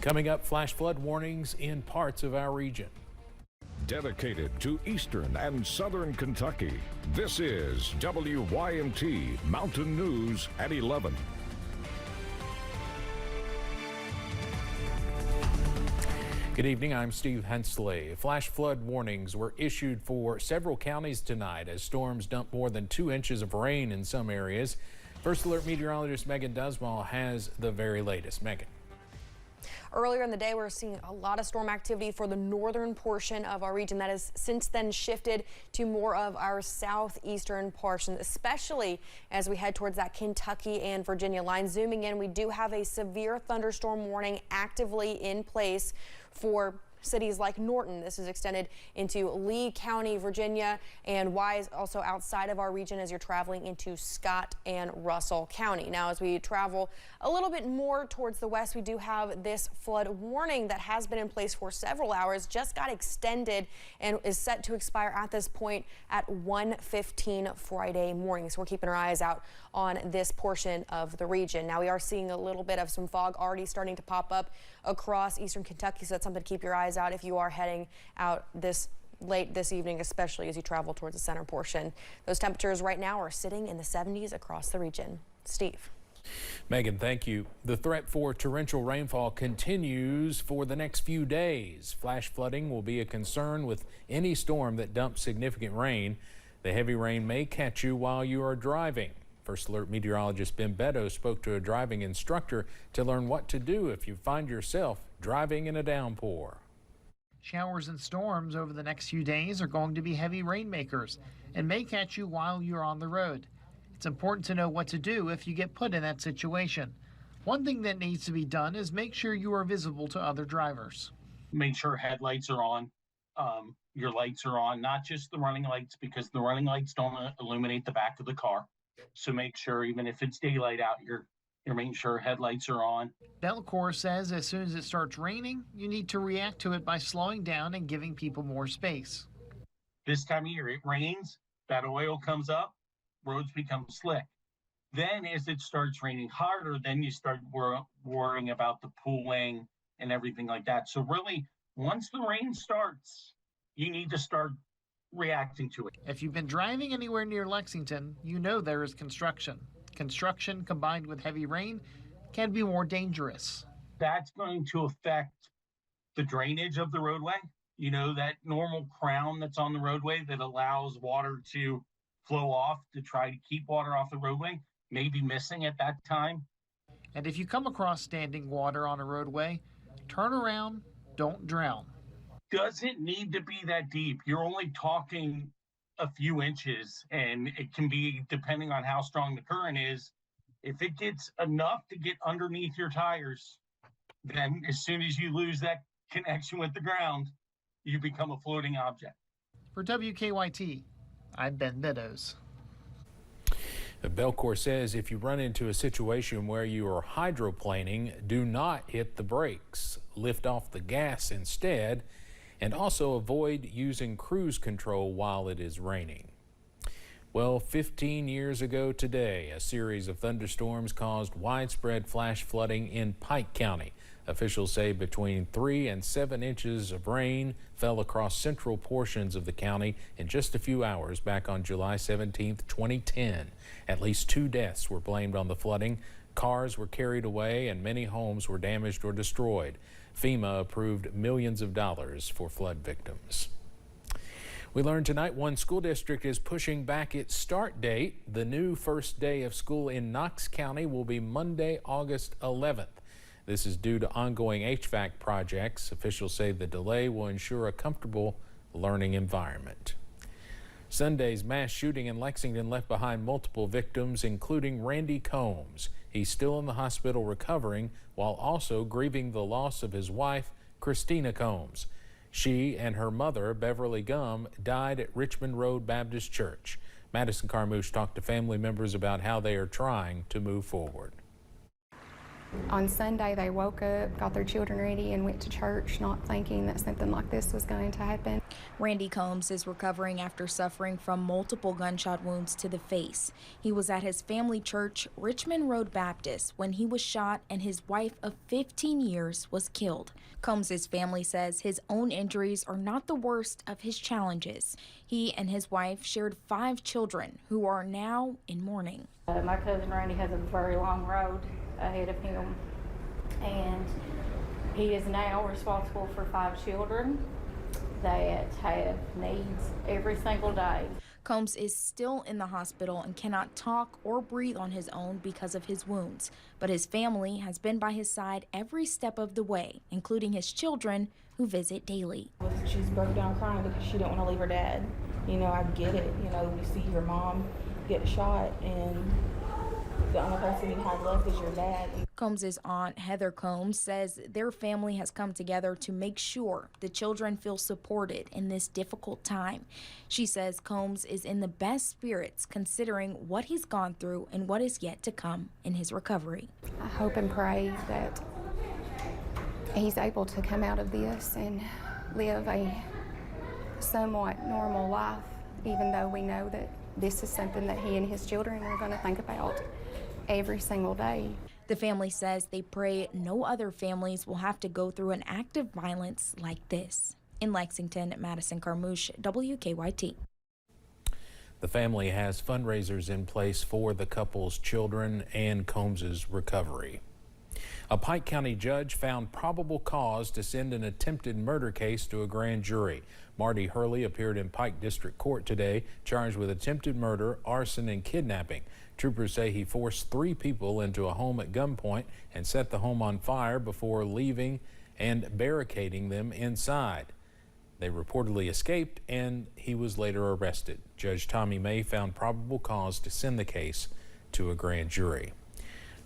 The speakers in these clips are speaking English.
Coming up, flash flood warnings in parts of our region. Dedicated to eastern and southern Kentucky, this is WYMT Mountain News at 11. Good evening, I'm Steve Hensley. Flash flood warnings were issued for several counties tonight as storms dumped more than 2 inches of rain in some areas. First Alert meteorologist Megan Dusmal has the very latest. Megan. Earlier in the day, we're seeing a lot of storm activity for the northern portion of our region that has since then shifted to more of our southeastern portion, especially as we head towards that Kentucky and Virginia line. Zooming in, we do have a severe thunderstorm warning actively in place for cities like Norton. This is extended into Lee County, Virginia, and Wise, also outside of our region as you're traveling into Scott and Russell County. Now, as we travel a little bit more towards the west, we do have this flood warning that has been in place for several hours, just got extended and is set to expire at this point at 1:15 Friday morning. So we're keeping our eyes out on this portion of the region. Now, we are seeing a little bit of some fog already starting to pop up across eastern Kentucky, so that's something to keep your eyes out if you are heading out this late this evening, especially as you travel towards the center portion. Those temperatures right now are sitting in the 70s across the region. Steve. Megan, thank you. The threat for torrential rainfall continues for the next few days. Flash flooding will be a concern with any storm that dumps significant rain. The heavy rain may catch you while you are driving. First Alert meteorologist Ben Beto spoke to a driving instructor to learn what to do if you find yourself driving in a downpour. Showers and storms over the next few days are going to be heavy rainmakers and may catch you while you're on the road. It's important to know what to do if you get put in that situation. One thing that needs to be done is make sure you are visible to other drivers. Make sure headlights are on, your lights are on, not just the running lights, because the running lights don't illuminate the back of the car. So make sure, even if it's daylight out, you're making sure headlights are on. Belcour says as soon as it starts raining, you need to react to it by slowing down and giving people more space. This time of year, it rains, that oil comes up, roads become slick. Then as it starts raining harder, then you start worrying about the pooling and everything like that. So really, once the rain starts, you need to start reacting to it. If you've been driving anywhere near Lexington, you know there is construction. Construction combined with heavy rain can be more dangerous. That's going to affect the drainage of the roadway. You know, that normal crown that's on the roadway that allows water to flow off to try to keep water off the roadway may be missing at that time. And if you come across standing water on a roadway, turn around, don't drown. Doesn't need to be that deep. You're only talking a few inches, and it can be, depending on how strong the current is, if it gets enough to get underneath your tires, then as soon as you lose that connection with the ground, you become a floating object. For WKYT, I'm Ben Meadows. Belcour says if you run into a situation where you are hydroplaning, do not hit the brakes. Lift off the gas instead, and also avoid using cruise control while it is raining. Well, 15 years ago today, a series of thunderstorms caused widespread flash flooding in Pike County. Officials say between 3 and 7 inches of rain fell across central portions of the county in just a few hours back on July 17, 2010. At least 2 deaths were blamed on the flooding. Cars were carried away and many homes were damaged or destroyed. FEMA approved millions of dollars for flood victims. We learned tonight one school district is pushing back its start date. The new first day of school in Knox County will be Monday, August 11th. This is due to ongoing HVAC projects. Officials say the delay will ensure a comfortable learning environment. Sunday's mass shooting in Lexington left behind multiple victims, including Randy Combs. He's still in the hospital recovering while also grieving the loss of his wife, Christina Combs. She and her mother, Beverly Gum, died at Richmond Road Baptist Church. Madison Carmouche talked to family members about how they are trying to move forward. On Sunday, they woke up, got their children ready, and went to church, not thinking that something like this was going to happen. Randy Combs is recovering after suffering from multiple gunshot wounds to the face. He was at his family church, Richmond Road Baptist, when he was shot and his wife of 15 years was killed. Combs' family says his own injuries are not the worst of his challenges. He and his wife shared 5 children who are now in mourning. My cousin Randy has a very long road ahead of him, and he is now responsible for 5 children that have needs every single day. Combs is still in the hospital and cannot talk or breathe on his own because of his wounds, but his family has been by his side every step of the way, including his children who visit daily. She's broke down crying because she don't want to leave her dad. You know, I get it. You know, you see your mom get shot and the only person you have left is your dad. Combs' aunt, Heather Combs, says their family has come together to make sure the children feel supported in this difficult time. She says Combs is in the best spirits considering what he's gone through and what is yet to come in his recovery. I hope and pray that he's able to come out of this and live a somewhat normal life, even though we know that this is something that he and his children are going to think about every single day. The family says they pray no other families will have to go through an act of violence like this. In Lexington, Madison Carmouche, WKYT. The family has fundraisers in place for the couple's children and Combs' recovery. A Pike County judge found probable cause to send an attempted murder case to a grand jury. Marty Hurley appeared in Pike District Court today, charged with attempted murder, arson, and kidnapping. Troopers say he forced 3 people into a home at gunpoint and set the home on fire before leaving and barricading them inside. They reportedly escaped and he was later arrested. Judge Tommy May found probable cause to send the case to a grand jury.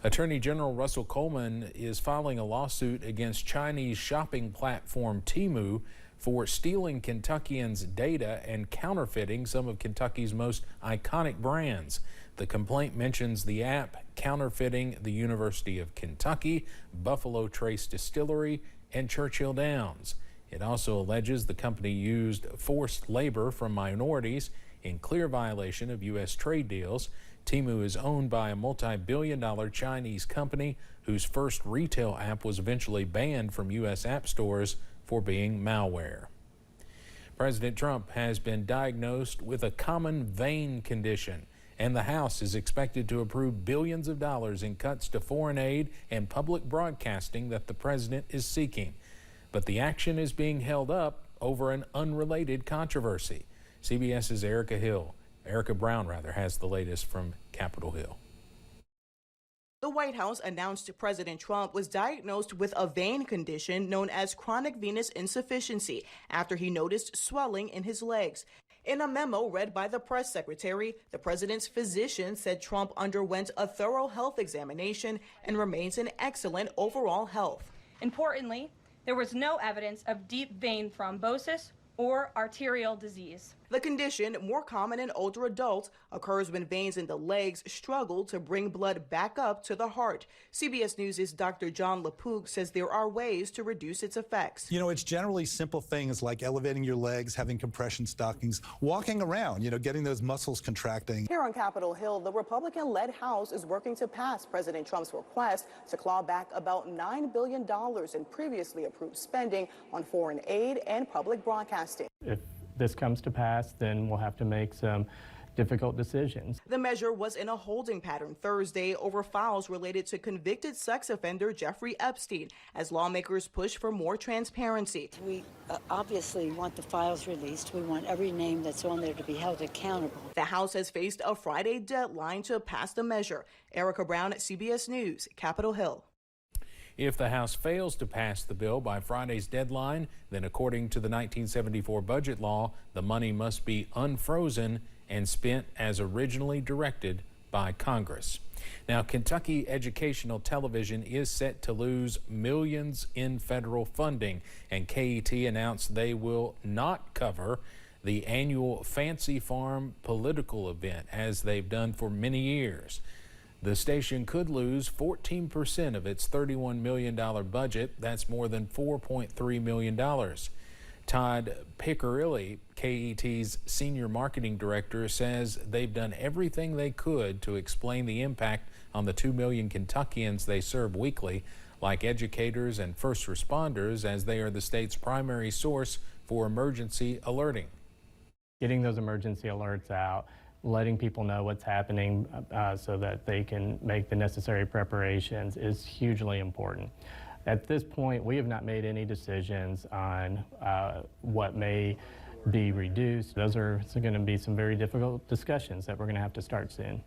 Attorney General Russell Coleman is filing a lawsuit against Chinese shopping platform Temu for stealing Kentuckians' data and counterfeiting some of Kentucky's most iconic brands. The complaint mentions the app counterfeiting the University of Kentucky, Buffalo Trace Distillery, and Churchill Downs. It also alleges the company used forced labor from minorities in clear violation of U.S. trade deals. Temu is owned by a multi-billion-dollar Chinese company whose first retail app was eventually banned from U.S. app stores for being malware. President Trump has been diagnosed with a common vein condition, and the House is expected to approve billions of dollars in cuts to foreign aid and public broadcasting that the president is seeking. But the action is being held up over an unrelated controversy. CBS's Erica Brown has the latest from Capitol Hill. The White House announced President Trump was diagnosed with a vein condition known as chronic venous insufficiency after he noticed swelling in his legs. In a memo read by the press secretary, the president's physician said Trump underwent a thorough health examination and remains in excellent overall health. Importantly, there was no evidence of deep vein thrombosis or arterial disease. The condition, more common in older adults, occurs when veins in the legs struggle to bring blood back up to the heart. CBS News' Dr. John LaPook says there are ways to reduce its effects. You know, it's generally simple things like elevating your legs, having compression stockings, walking around, getting those muscles contracting. Here on Capitol Hill, the Republican-led House is working to pass President Trump's request to claw back about $9 billion in previously approved spending on foreign aid and public broadcasting. If this comes to pass, then we'll have to make some difficult decisions. The measure was in a holding pattern Thursday over files related to convicted sex offender Jeffrey Epstein as lawmakers push for more transparency. We obviously want the files released. We want every name that's on there to be held accountable. The House has faced a Friday deadline to pass the measure. Erica Brown at CBS News, Capitol Hill. If the House fails to pass the bill by Friday's deadline, then according to the 1974 budget law, the money must be unfrozen and spent as originally directed by Congress. Now, Kentucky Educational Television is set to lose millions in federal funding, and KET announced they will not cover the annual Fancy Farm political event as they've done for many years. The station could lose 14% of its $31 million budget. That's more than $4.3 million. Todd Piccirilli, KET's senior marketing director, says they've done everything they could to explain the impact on the 2 million Kentuckians they serve weekly, like educators and first responders, as they are the state's primary source for emergency alerting. Getting those emergency alerts out, letting people know what's happening so that they can make the necessary preparations is hugely important. At this point, we have not made any decisions on what may be reduced. Those are going to be some very difficult discussions that we're going to have to start soon.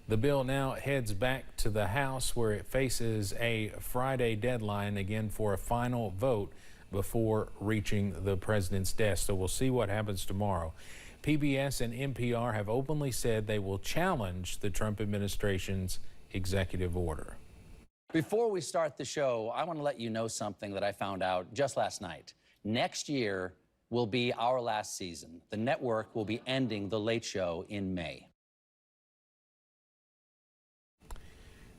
The bill now heads back to the House, where it faces a Friday deadline again for a final vote before reaching the president's desk. So we'll see what happens tomorrow. PBS and NPR have openly said they will challenge the Trump administration's executive order. Before we start the show, I want to let you know something that I found out just last night. Next year will be our last season. The network will be ending The Late Show in May.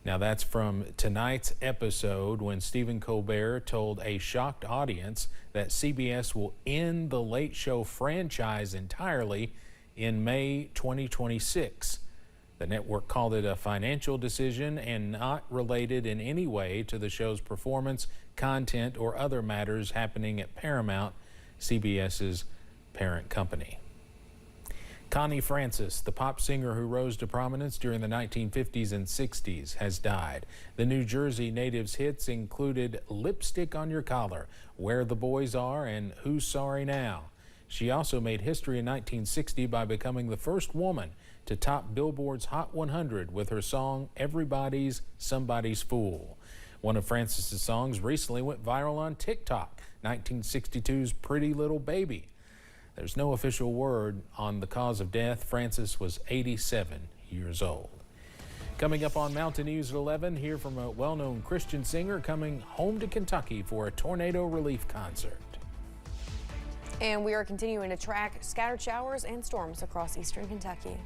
Now that's from tonight's episode, when Stephen Colbert told a shocked audience that CBS will end the Late Show franchise entirely in May 2026. The network called it a financial decision and not related in any way to the show's performance, content, or other matters happening at Paramount, CBS's parent company. Connie Francis, the pop singer who rose to prominence during the 1950s and 60s, has died. The New Jersey native's hits included Lipstick on Your Collar, Where the Boys Are, and Who's Sorry Now. She also made history in 1960 by becoming the first woman to top Billboard's Hot 100 with her song Everybody's Somebody's Fool. One of Francis's songs recently went viral on TikTok, 1962's Pretty Little Baby. There's no official word on the cause of death. Francis was 87 years old. Coming up on Mountain News at 11, hear from a well-known Christian singer coming home to Kentucky for a tornado relief concert. And we are continuing to track scattered showers and storms across eastern Kentucky.